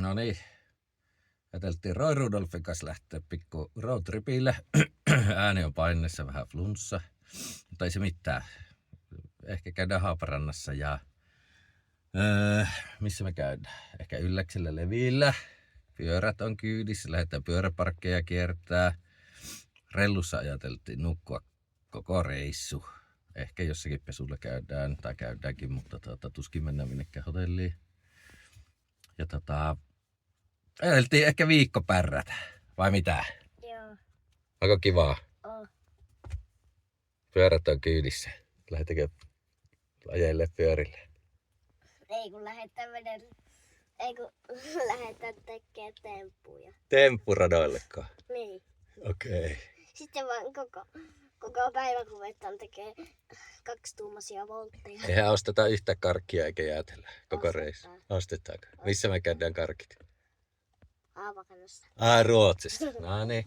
No niin. Ajateltiin Roy Rudolfin kanssa lähteä pikku roadtripille. Ääni on paineessa, vähän flunssa. Mutta ei se mitään. Ehkä käydään Haaparannassa ja... missä me käydään? Ehkä Ylläksellä Levillä. Pyörät on kyydissä, lähdetään pyöräparkkeja kiertää. Rellussa ajateltiin nukkua koko reissu. Ehkä jossakin pesulla käydään, tai käydäänkin, mutta tuskin mennään minnekään hotelliin. Ja ajateltiin ehkä viikko pärrätä, vai mitä? Joo. Onko kivaa? On. Pyörät on kyydissä. Lähdetäänkö ajeille pyörille? Ei kun lähdetään tekemään temppuja. Temppuradoilleko? Niin. Okei. Sitten vaan koko päivä ruvetaan tekemään 2-tuumaisia voltteja. Eihän osteta yhtä karkkia eikä jäätellä koko Ostetaan. reissu. Ostetaanko? Missä me käydään karkit? Haaparannossa. Ruotsista. No niin.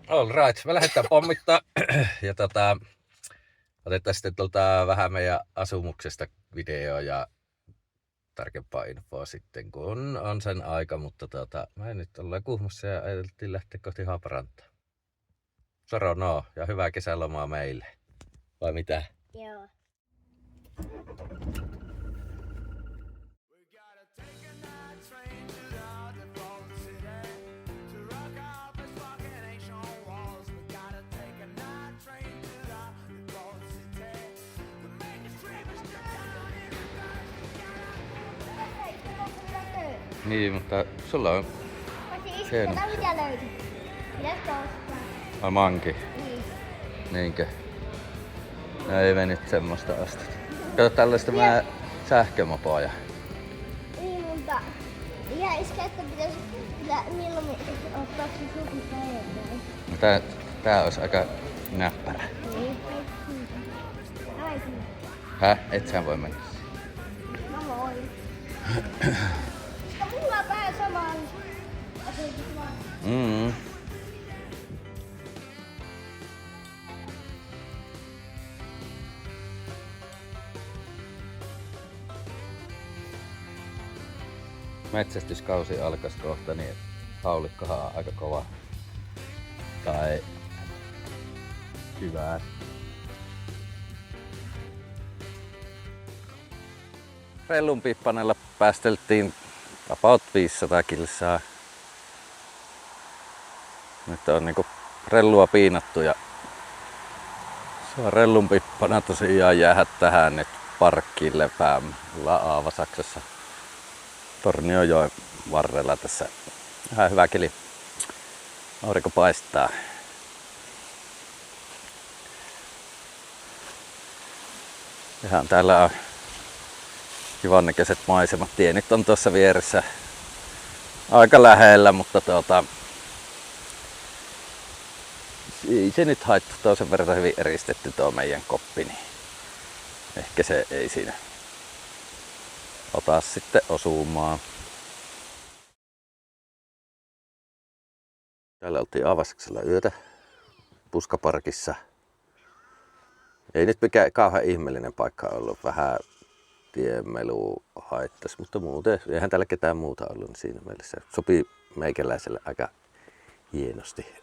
All right. Me lähdetään pommittaa. Ja otetaan sitten vähän meidän asumuksesta videoa ja tarkempaa infoa sitten, kun on sen aika. Mutta me nyt ollaan Kuhmossa ja ajateltiin lähteä kohti Haaparantaa. Soro no ja hyvää kesälomaa meille. Vai mitä? Joo. Niin, mutta sulla on hieno. Mitä löytyy? Pitäisikö ostaa? Manki. Niin. Niinkö? No ei me nyt semmoista osteta. Kato tällaista sähkömopoja. Niin, mutta jäisikö, että pitäisi milloin ottaa se supista edelleen? No tää olisi aika näppärä. Niin. Ai kyllä. Häh? Et sä voi mennä. Mä voin. Koska mulla on vähän samaan asetus vaan. Metsästyskausi alkaisi kohta, niin haulikkohan on aika kova. Tai hyvää. Rellun pippanella päästeltiin about 500 kilsaa. Nyt on niinku rellua piinattu ja saa rellun pippana tosiaan jäädä tähän nyt parkkiin lepäämällä Aavasaksessa. Tornionjoen varrella tässä. Ihan hyvä keli. Aurinko paistaa. Ihan täällä on kivan näköiset maisemat. Tie nyt on tuossa vieressä aika lähellä, mutta ei se nyt haittaa. Tuo on sen verran hyvin eristetty tuo meidän koppi, niin ehkä se ei siinä ota sitten osumaan. Täällä oltiin Aavasaksella yötä Puskaparkissa. Ei nyt mikään kauhean ihmeellinen paikka ollut. Vähän tiemelu haittas, mutta muuten eihän täällä ketään muuta ollut, niin siinä mielessä sopii meikäläiselle aika hienosti.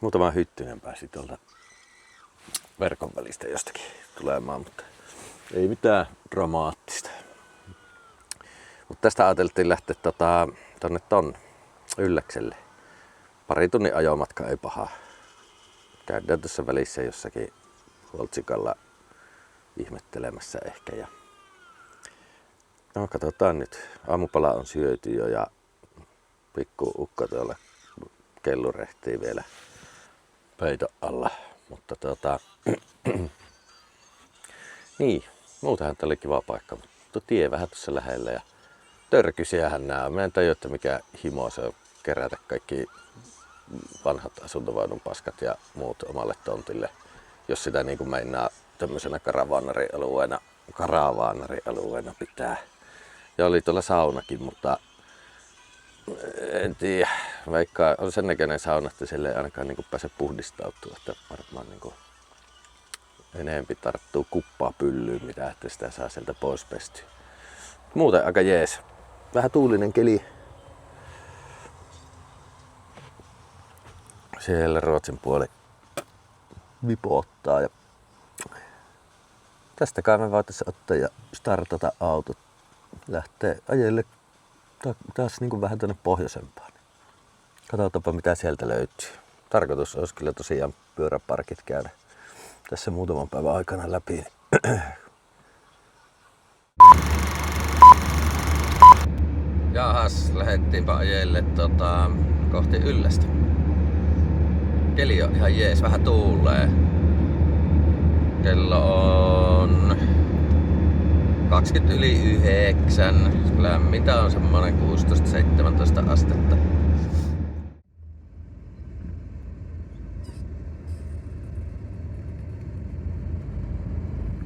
Muutama hyttynen pääsi tuolta verkon välistä jostakin tulemaan, mutta ei mitään dramaattista. Mutta tästä ajateltiin lähteä tonne Ylläkselle. Pari tunnin ajomatka ei paha. Käydään tuossa välissä jossakin Holtsikalla ihmettelemässä ehkä. Ja no katsotaan nyt. Aamupala on syöty jo ja pikku ukko tuolla kellurehtii vielä peiton alla. Mutta niin, muutenhan tää oli kiva paikka, mutta tie vähän tuossa lähellä ja törkysiähän nää. Mä en tajua, että mikä himo se on kerätä kaikki vanhat asuntovaunun paskat ja muut omalle tontille, jos sitä niin kuin meinaa tämmöisenä karavaanarialueena pitää. Ja oli tuolla saunakin, mutta en tiedä, vaikka on sen näköinen sauna, että sille ei ainakaan niin kuin pääse puhdistautua, että varmaan niin kuin enempi tarttuu kuppaa pyllyyn, mitä että sitä saa sieltä pois pestyä. Muuten aika jees. vähän tuulinen keli. Siellä Ruotsin puoli vipottaa ja tästä kai me voitaisiin ottaa ja startata autot. Lähtee ajelle taas niin kuin vähän tuonne pohjoisempaan. Katsotaanpa mitä sieltä löytyy. Tarkoitus olisi kyllä tosiaan pyöräparkit käydä tässä muutaman päivän aikana läpi. Jahas, lähettiinpä ajelle kohti Yllästä. Keli on ihan jees, vähän tuulee. Kello on 20:09. Lämmintä on semmonen 16-17 astetta.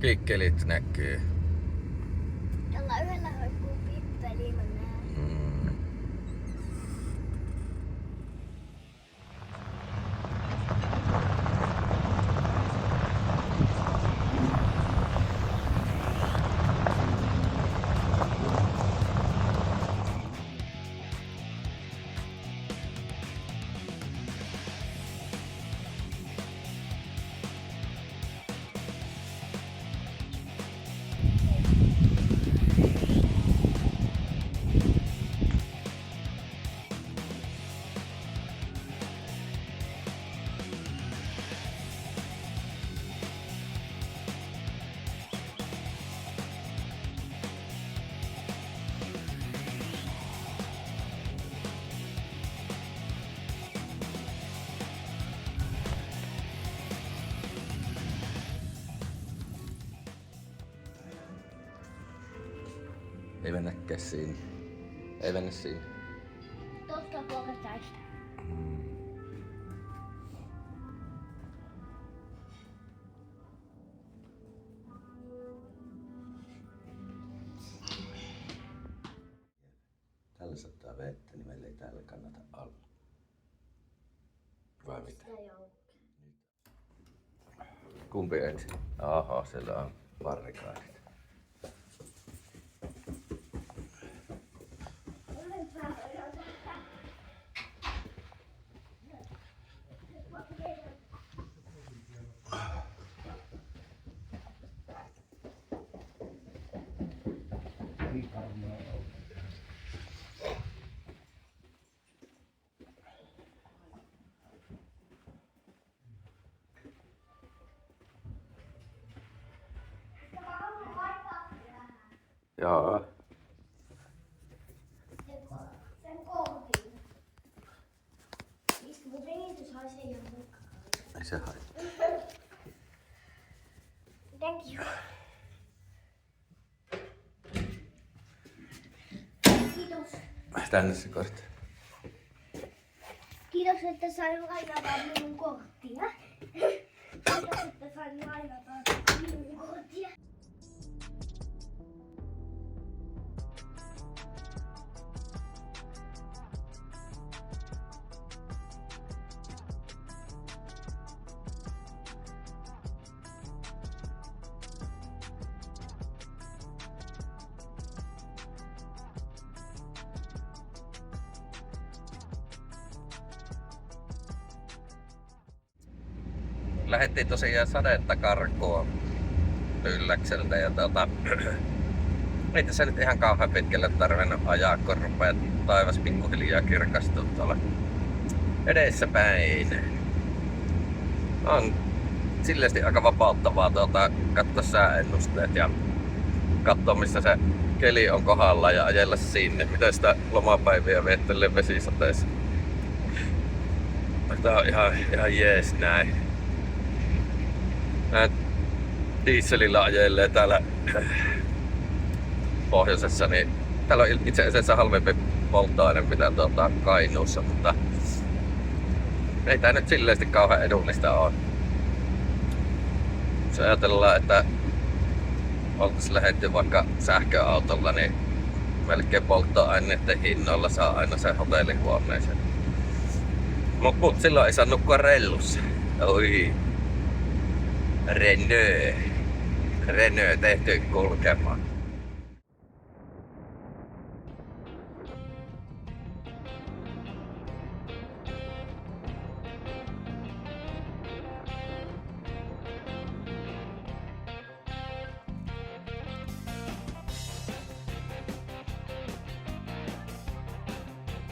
Kikkelit näkyy. Jolla yhdellä hoikkuu pippeli, mä näen. Ei mennä siinä. Ei mennä siinä. Totta puolestaista. Täällä sattaa vettä, niin meillä ei täällä kannata olla. Vai mitä? Kumpi ensin? Aha, siellä on barrikaadit. Joo. Sen kohtiin. Mistä mun rengitys haisee ihan mukaan. Ei se haittaa. Thank you. Kiitos. Tänne se kortti. Kiitos, että sain lainata minun korttia. Kiitos, että sain lainata minun korttia. Lähettiin tosiaan sadetta karkuun Ylläkseltä ja ei tässä nyt ihan kauhean pitkälle tarvinnut ajaa, kun rupeaa taivas pikkuhiljaa kirkastua tuolla edessäpäin. On silleesti aika vapauttavaa katsoa sääennusteet ja katsoa missä se keli on kohdalla ja ajella sinne, mitä sitä lomapäiviä viettelee vesisateessa. Tää on ihan jees näin. Mä dieselillä ajelee täällä pohjoisessa, niin täällä on itse asiassa halvempi polttoaine mitä Kainuussa, mutta ei tää nyt silleesti kauhean edullista oo. Jos ajatellaan, että oltais lähdetty vaikka sähköautolla, niin melkein polttoaineiden hinnoilla saa aina sen hotellihuoneeseen. Mut silloin ei saa nukkua rellussa. Oi. Renault tehty kulkemaan.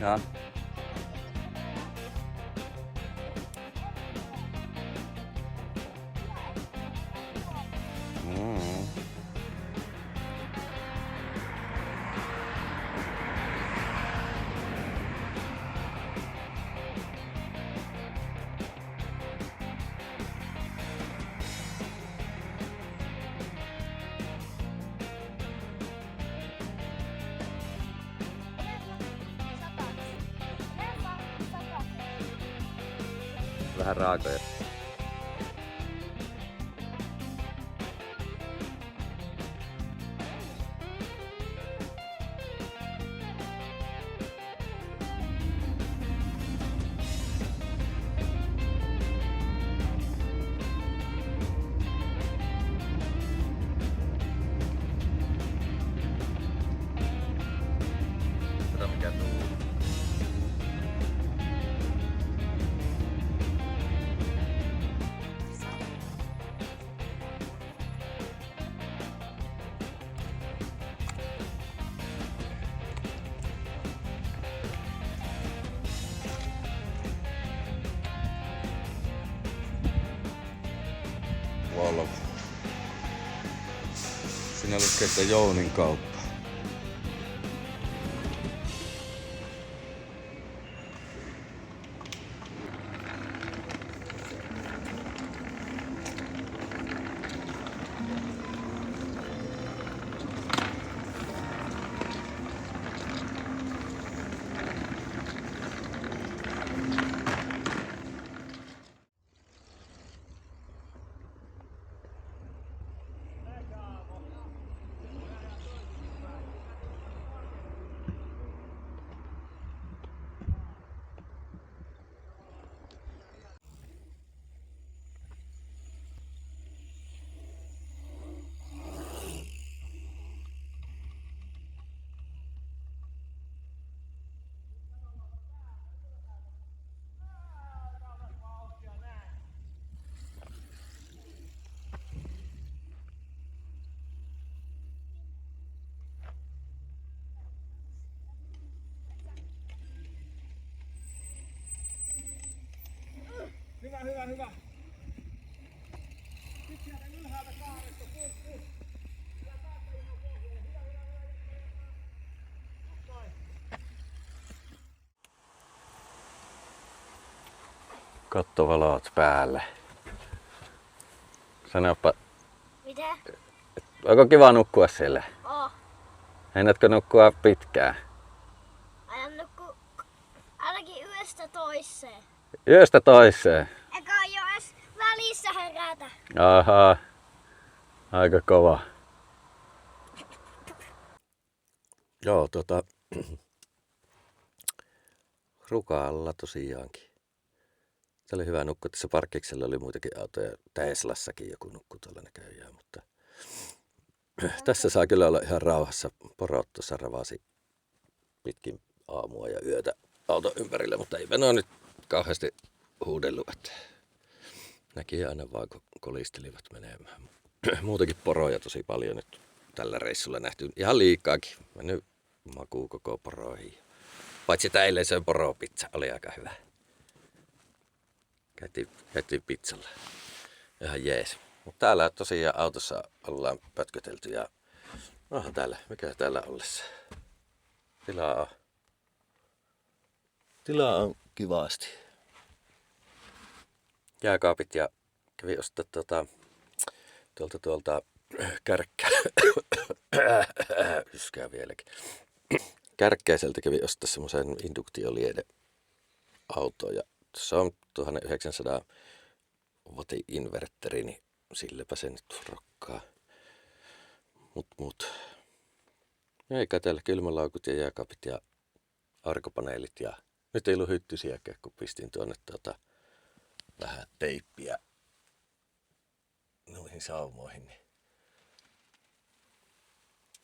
Ja. Mm. Vähän raakoja. Kato mikä tuu. Volvo. Siinä lukee, että Jounin kauppa. Hyvä. Sitten sieltä ylhäältä kaaresta, puh. Hyvä päästä ihan pohjalle. Hyvä. Kattovalot päälle. Sanopa, Mitä? onko kiva nukkua siellä? Oh. Ennätkö nukkua pitkään? Aion nukkua ainakin yöstä toiseen. Yöstä toiseen. Eikä jo edes välissä herätä. Ahaa. Aika kova. Joo, Rukaalla tosiaankin. Se oli hyvä nukkua. Tässä parkkiksella oli muitakin autoja. Teslassakin joku nukkui tuolla näköjään, mutta tässä saa kyllä olla ihan rauhassa. Porot tuossa ravasi pitkin aamua ja yötä auton ympärillä, mutta ei ne ole nyt kauheasti huudellut, että näki aina vaan, kun kolistelivat menemään. Muutakin poroja tosi paljon nyt tällä reissulla nähty. Ihan liikaakin. Mennyt makuu koko poroihin. Paitsi että eilen se poropizza oli aika hyvä. Käytiin pizzalla. Ihan jees. Mutta täällä tosiaan autossa ollaan pötkötelty ja onhan täällä, mikä täällä ollessa. Tilaa on kivasti. Jääkaapit ja kävi ostaa tuolta kärkkää. Yskää vieläkin. Kärkkäiseltä kävi ostaa semmoisen induktioliede auto ja se on 1900 wattin inverteri, niin silläpä se nyt rokkaa. Mut. Eikä täällä kylmälaukut ja jääkaapit ja aurinkopaneelit ja nyt ei ollut hyttysiäkään, kun pistin tuonne vähän teippiä noihin saumoihin, niin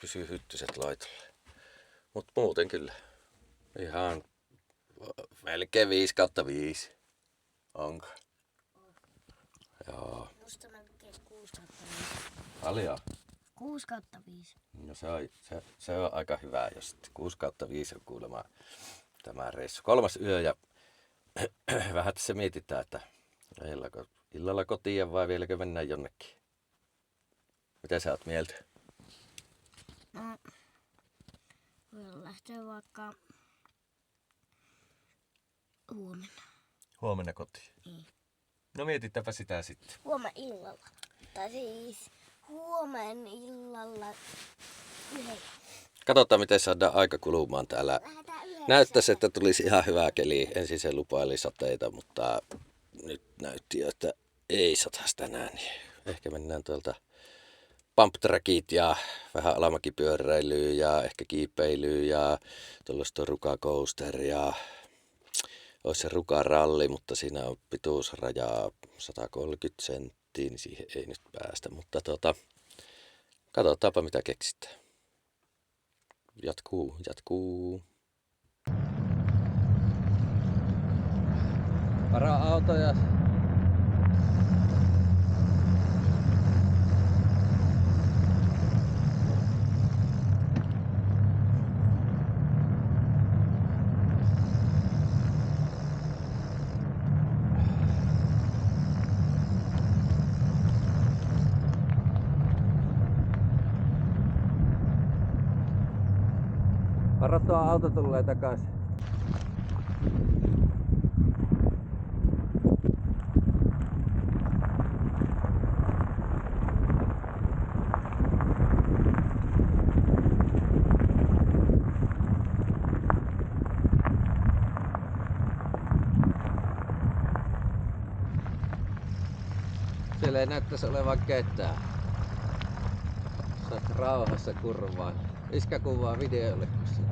pysyy hyttyset laitolle. Mut muuten kyllä ihan melkein 5/5. Onko? Joo. Musta mä lukee 6/5. Paljon. 6/5. No se on aika hyvä, jos 6/5 on kuulemma tämä reissu. 3. yö ja vähän tässä mietitään, että illalla kotiin vai vieläkö mennään jonnekin. Mitä sä oot mieltä? No, voidaan lähteä vaikka huomenna. Huomenna kotiin. Niin. No mietitäänpä sitä sitten. Huomenna illalla. Tai siis huomenna illalla 9. Katsotaan miten saadaan aika kulumaan täällä. Lähdetään 9. Näyttäisi, että tulisi ihan hyvä keli. Ensin se lupaili sateita, mutta nyt näytti jo, että ei satas tänään. Niin ehkä mennään tuolta pumptrackit ja vähän alamäkipyöräilyä ja ehkä kiipeilyä ja tuollaista rukacoaster ja olisi se rukaralli, mutta siinä on pituusraja 130 senttiä, niin siihen ei nyt päästä. Mutta katsotaanpa mitä keksitään. Jatkuu. Varaa autoja. Varattua auto tulee takaisin. Siellä ei näyttäisi olevan ketään. Saat rauhassa kurvaa. Iskä kuvaa videolle, kun se...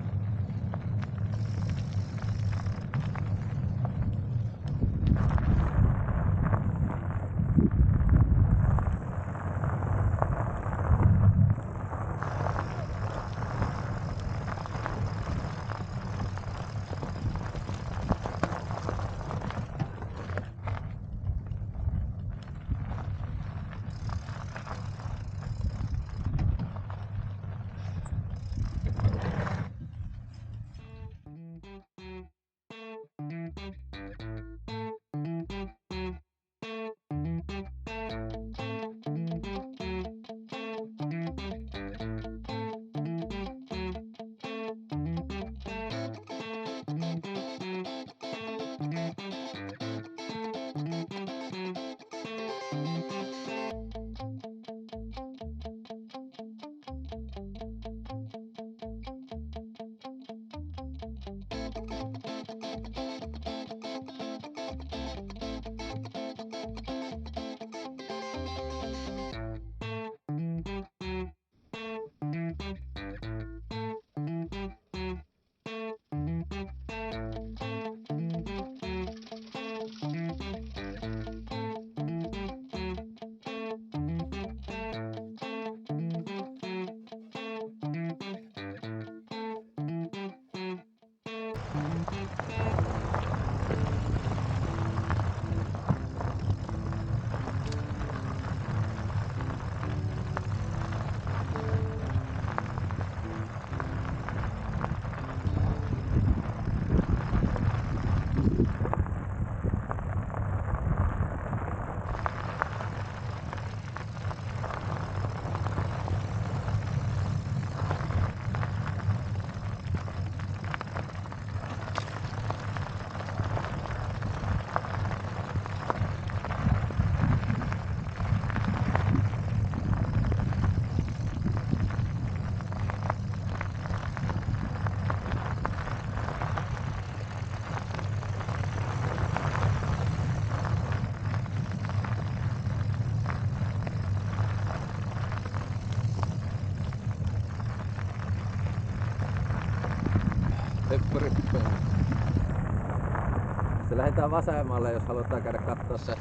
Sitten lähdetään vasemmalle, jos halutaan käydä katsoa se.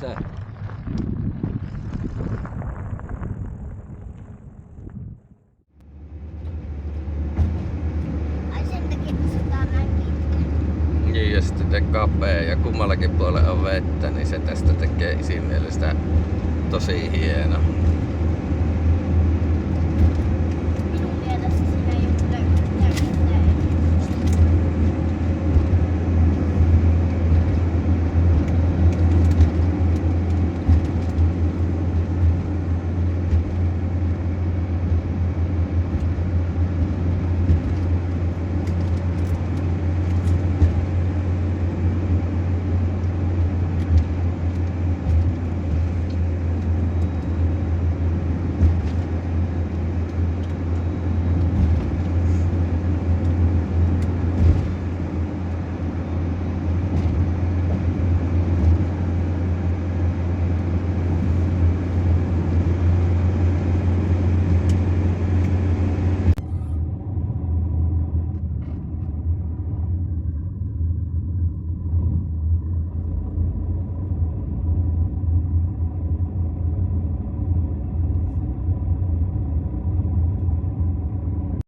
se. Ai sen takia, että se on näin pitkä. Niin, ja sitten kapea ja kummallakin puolella on vettä, niin se tästä tekee isin mielestä tosi hieno.